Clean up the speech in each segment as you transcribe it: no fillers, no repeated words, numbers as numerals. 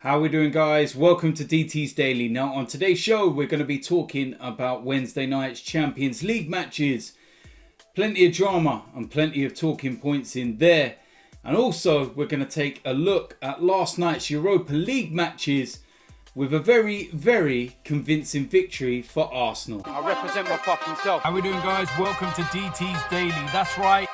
How are we doing, guys? Welcome to DT's Daily. Now, on today's show, we're going to be talking about Wednesday night's Champions League matches. Plenty of drama and plenty of talking points in there. And also, we're going to take a look at last night's Europa League matches with a very, very convincing victory for Arsenal. I represent my fucking self. How are we doing, guys? Welcome to DT's Daily. That's right.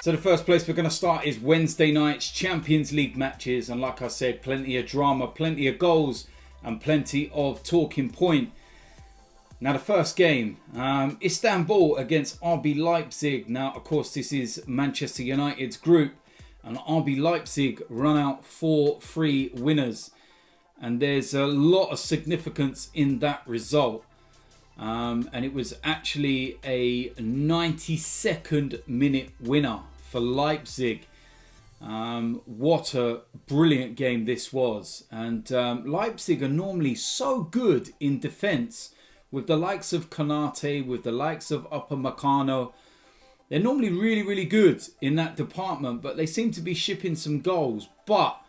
So the first place we're going to start is Wednesday night's Champions League matches. And like I said, plenty of drama, plenty of goals and plenty of talking point. Now the first game, Istanbul against RB Leipzig. Now, of course, this is Manchester United's group. And RB Leipzig run out 4-3 winners. And there's a lot of significance in that result. And it was actually a 92nd minute winner for Leipzig. What a brilliant game this was. And Leipzig are normally so good in defence with the likes of Konate, with the likes of Upamecano. They're normally really, really good in that department, but they seem to be shipping some goals. But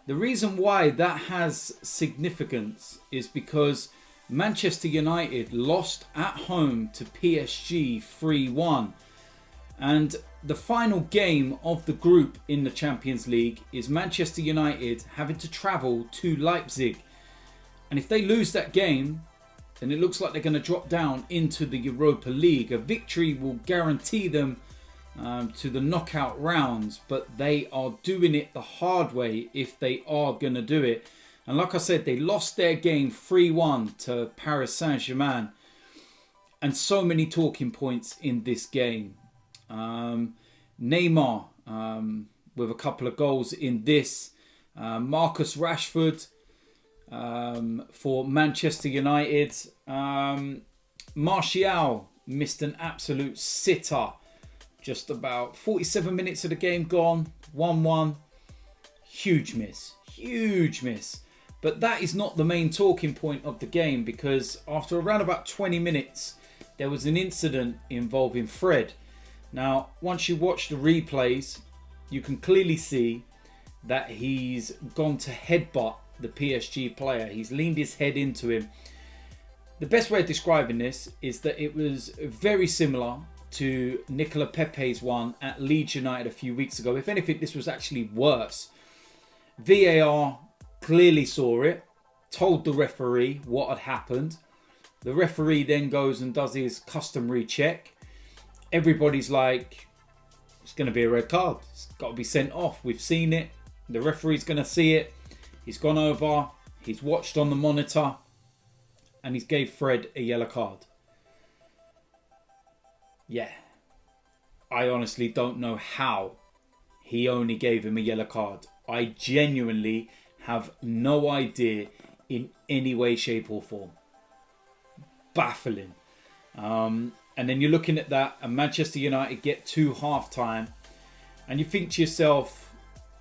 the reason why that has significance is because Manchester United lost at home to PSG 3-1. And the final game of the group in the Champions League is Manchester United having to travel to Leipzig. And if they lose that game, then it looks like they're going to drop down into the Europa League. A victory will guarantee them to the knockout rounds, but they are doing it the hard way if they are going to do it. And like I said, they lost their game 3-1 to Paris Saint-Germain. And so many talking points in this game. Neymar with a couple of goals in this. Marcus Rashford for Manchester United. Martial missed an absolute sitter. Just about 47 minutes of the game gone. 1-1. Huge miss. Huge miss. But that is not the main talking point of the game, because after around about 20 minutes, there was an incident involving Fred. Now, once you watch the replays, you can clearly see that he's gone to headbutt the PSG player. He's leaned his head into him. The best way of describing this is that it was very similar to Nicola Pepe's one at Leeds United a few weeks ago. If anything, this was actually worse. VAR clearly saw it, told the referee what had happened. The referee then goes and does his customary check. Everybody's like, it's going to be a red card. It's got to be sent off. We've seen it. The referee's going to see it. He's gone over. He's watched on the monitor. And he's gave Fred a yellow card. Yeah. I honestly don't know how he only gave him a yellow card. I genuinely have no idea in any way, shape or form. Baffling. And then you're looking at that, and Manchester United get to half-time, and you think to yourself,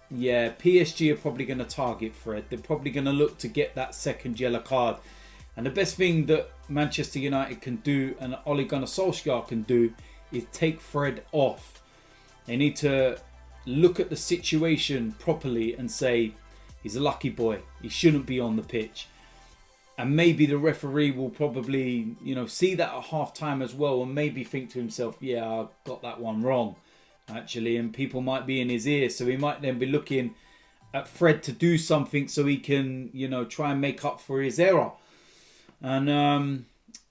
yeah, PSG are probably going to target Fred. They're probably going to look to get that second yellow card. And the best thing that Manchester United can do, and Ole Gunnar Solskjaer can do, is take Fred off. They need to look at the situation properly and say, he's a lucky boy. He shouldn't be on the pitch. And maybe the referee will probably, see that at half-time as well, and maybe think to himself, yeah, I got that one wrong, actually. And people might be in his ear, so he might then be looking at Fred to do something so he can, try and make up for his error. And,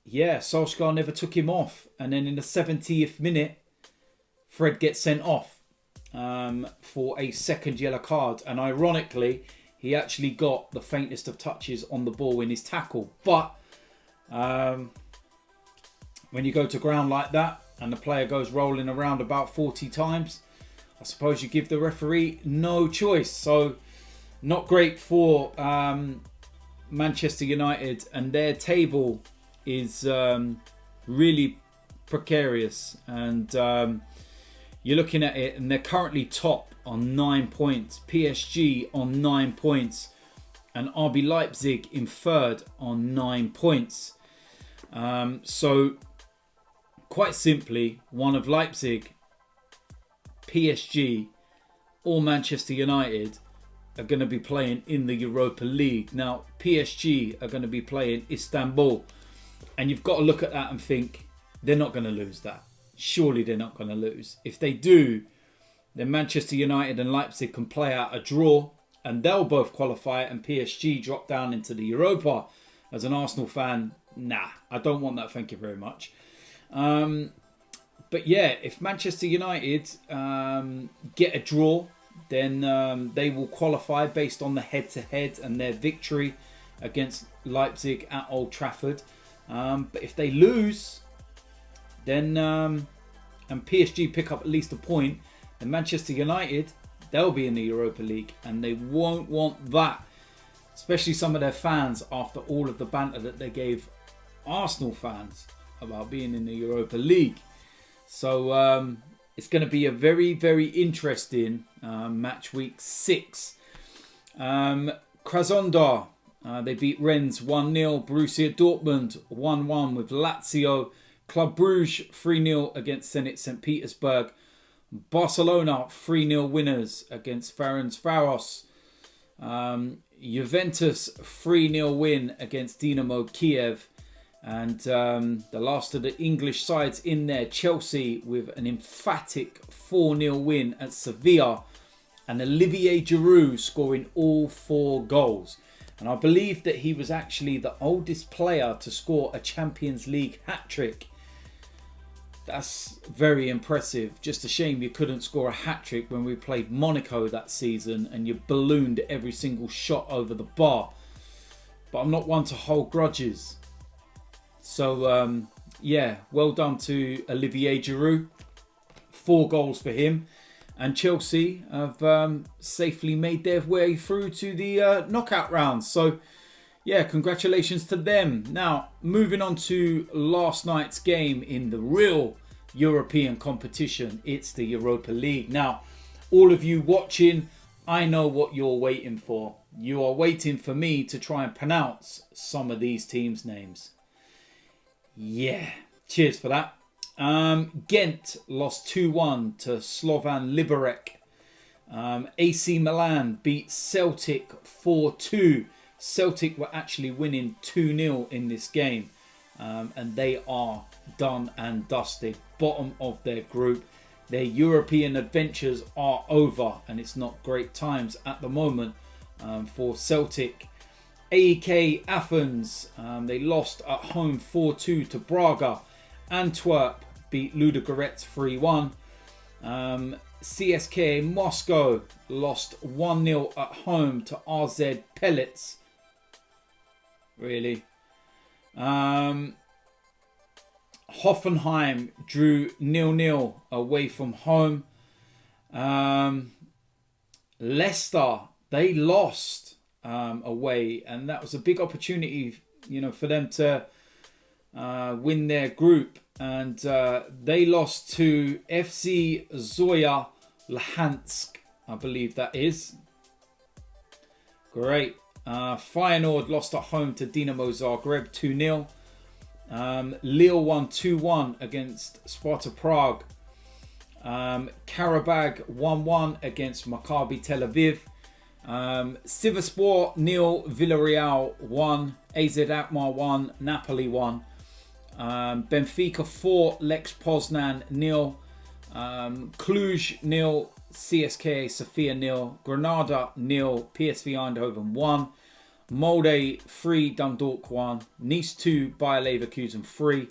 Solskjaer never took him off. And then in the 70th minute, Fred gets sent off for a second yellow card. And ironically, he actually got the faintest of touches on the ball in his tackle. But when you go to ground like that and the player goes rolling around about 40 times, I suppose you give the referee no choice. So not great for Manchester United, and their table is really precarious. And you're looking at it, and they're currently top on 9 points. PSG on 9 points. And RB Leipzig in third on 9 points. So, quite simply, one of Leipzig PSG or Manchester United are going to be playing in the Europa League. Now, PSG are going to be playing Istanbul. And you've got to look at that and think, they're not going to lose that. Surely they're not going to lose. If they do, then Manchester United and Leipzig can play out a draw and they'll both qualify and PSG drop down into the Europa. As an Arsenal fan, nah, I don't want that, thank you very much. But yeah, if Manchester United get a draw, then they will qualify based on the head-to-head and their victory against Leipzig at Old Trafford. But if they lose, then and PSG pick up at least a point, then Manchester United, they'll be in the Europa League and they won't want that. Especially some of their fans after all of the banter that they gave Arsenal fans about being in the Europa League. So it's going to be a very, very interesting match week 6. Krasnodar, they beat Rennes 1-0. Borussia Dortmund 1-1 with Lazio. Club Brugge 3-0 against Zenit St. Petersburg. Barcelona 3-0 winners against Ferencváros. Juventus 3-0 win against Dynamo Kiev. And the last of the English sides in there, Chelsea with an emphatic 4-0 win at Sevilla. And Olivier Giroud scoring all 4 goals. And I believe that he was actually the oldest player to score a Champions League hat-trick. That's very impressive. Just a shame you couldn't score a hat-trick when we played Monaco that season and you ballooned every single shot over the bar. But I'm not one to hold grudges. So, yeah, well done to Olivier Giroud. 4 goals for him. And Chelsea have safely made their way through to the knockout rounds. So, yeah, congratulations to them. Now, moving on to last night's game in the real European competition. It's the Europa League. Now, all of you watching, I know what you're waiting for. You are waiting for me to try and pronounce some of these teams' names. Yeah, cheers for that. Ghent lost 2-1 to Slovan Liberec. AC Milan beat Celtic 4-2. Celtic were actually winning 2-0 in this game. And they are done and dusted. Bottom of their group. Their European adventures are over. And it's not great times at the moment for Celtic. AEK Athens, they lost at home 4-2 to Braga. Antwerp beat Ludogorets 3-1. CSKA Moscow lost 1-0 at home to RZ Pellets. Really? Hoffenheim drew 0-0 away from home. Leicester, they lost away, and that was a big opportunity, for them to win their group. And they lost to FC Zoya Luhansk, I believe that is. Great. Feyenoord lost at home to Dinamo Zagreb 2-0. Lille won 2-1 against Sparta Prague. Karabag 1-1 against Maccabi Tel Aviv. Sivasspor 0, Villarreal 1, AZ Alkmaar 1, Napoli 1. Benfica 4, Lex Poznan 0. Cluj 0, CSKA Sofia 0. Granada 0, PSV Eindhoven 1. Molde 3, Dundalk 1. Nice 2, Bayer Leverkusen 3.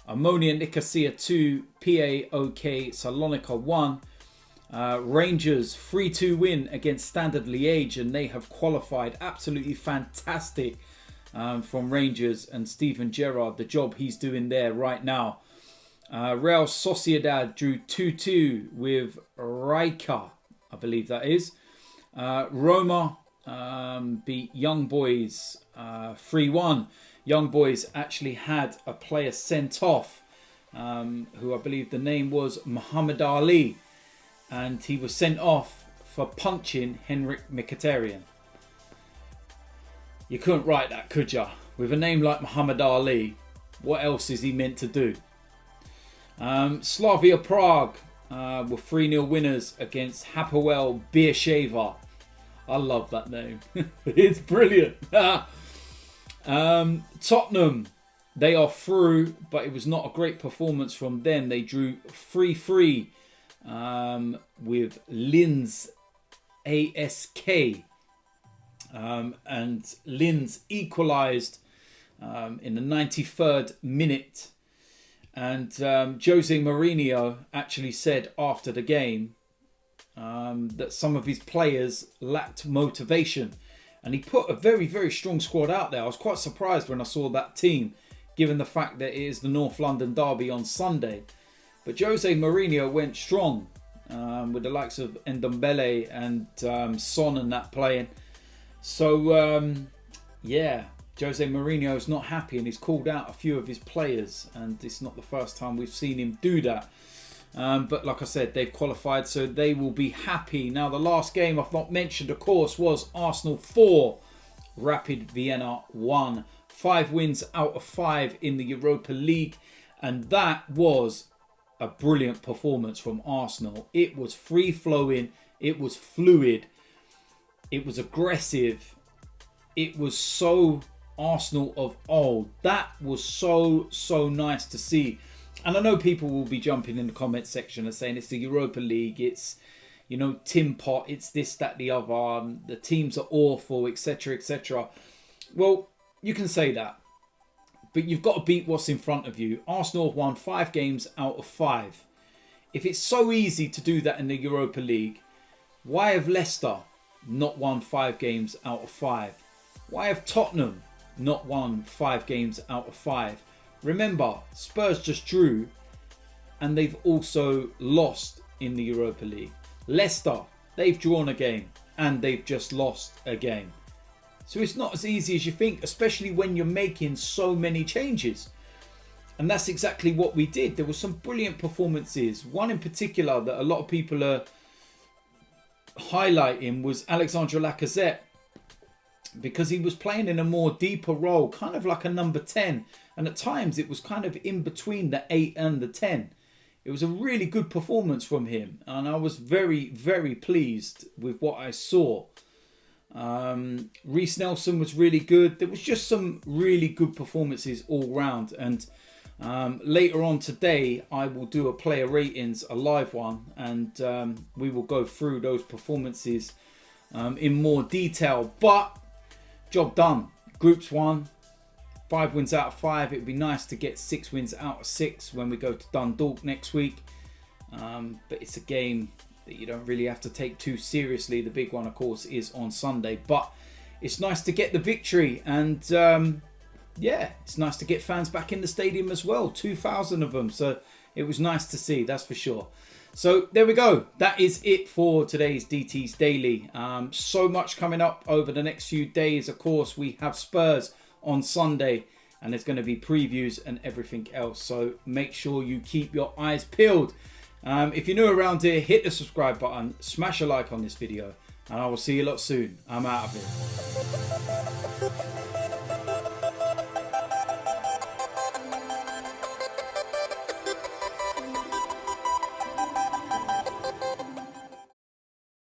Ammonia Nicosia 2, PAOK Salonika 1. Rangers 3-2 win against Standard Liège, and they have qualified. Absolutely fantastic from Rangers and Steven Gerrard, the job he's doing there right now. Real Sociedad drew 2-2 with Rijeka, I believe that is. Roma beat Young Boys 3-1. Young Boys actually had a player sent off who I believe the name was Muhammad Ali. And he was sent off for punching Henrik Mkhitaryan. You couldn't write that, could ya? With a name like Muhammad Ali, what else is he meant to do? Slavia Prague were 3-0 winners against Hapoel Beersheva. I love that name. It's brilliant. Tottenham, they are through, but it was not a great performance from them. They drew 3-3 with Linz ASK. And Linz equalised in the 93rd minute. And Jose Mourinho actually said after the game that some of his players lacked motivation. And he put a very, very strong squad out there. I was quite surprised when I saw that team, given the fact that it is the North London derby on Sunday. But Jose Mourinho went strong with the likes of Ndombele and Son and that playing. So, yeah, Jose Mourinho is not happy and he's called out a few of his players. And it's not the first time we've seen him do that. But like I said, they've qualified, so they will be happy. Now, the last game I've not mentioned, of course, was Arsenal 4, Rapid Vienna 1. 5 wins out of 5 in the Europa League. And that was a brilliant performance from Arsenal. It was free-flowing. It was fluid. It was aggressive. It was so Arsenal of old. That was so nice to see. And I know people will be jumping in the comment section and saying it's the Europa League, it's, you know, Tim Pot, it's this, that, the other, the teams are awful, etc, etc. Well, you can say that, but you've got to beat what's in front of you. Arsenal have won 5 games out of 5. If it's so easy to do that in the Europa League, why have Leicester not won 5 games out of 5? Why have Tottenham not won 5 games out of 5? Remember, Spurs just drew and they've also lost in the Europa League. Leicester, they've drawn a game and they've just lost a game. So it's not as easy as you think, especially when you're making so many changes. And that's exactly what we did. There were some brilliant performances. One in particular that a lot of people are highlighting was Alexandre Lacazette, because he was playing in a more deeper role, kind of like a number 10. And at times it was kind of in between the 8 and the 10. It was a really good performance from him. And I was very, very pleased with what I saw. Reece Nelson was really good. There was just some really good performances all round. And later on today, I will do a player ratings, a live one. And we will go through those performances in more detail. But job done. Groups won. 5 wins out of 5. It would be nice to get 6 wins out of 6 when we go to Dundalk next week. But it's a game that you don't really have to take too seriously. The big one, of course, is on Sunday. But it's nice to get the victory. And yeah, it's nice to get fans back in the stadium as well. 2,000 of them. So it was nice to see, that's for sure. So there we go. That is it for today's DT's Daily. So much coming up over the next few days. Of course, we have Spurs on Sunday and there's going to be previews and everything else. So make sure you keep your eyes peeled. If you're new around here, hit the subscribe button, smash a like on this video, and I will see you lot soon. I'm out of here.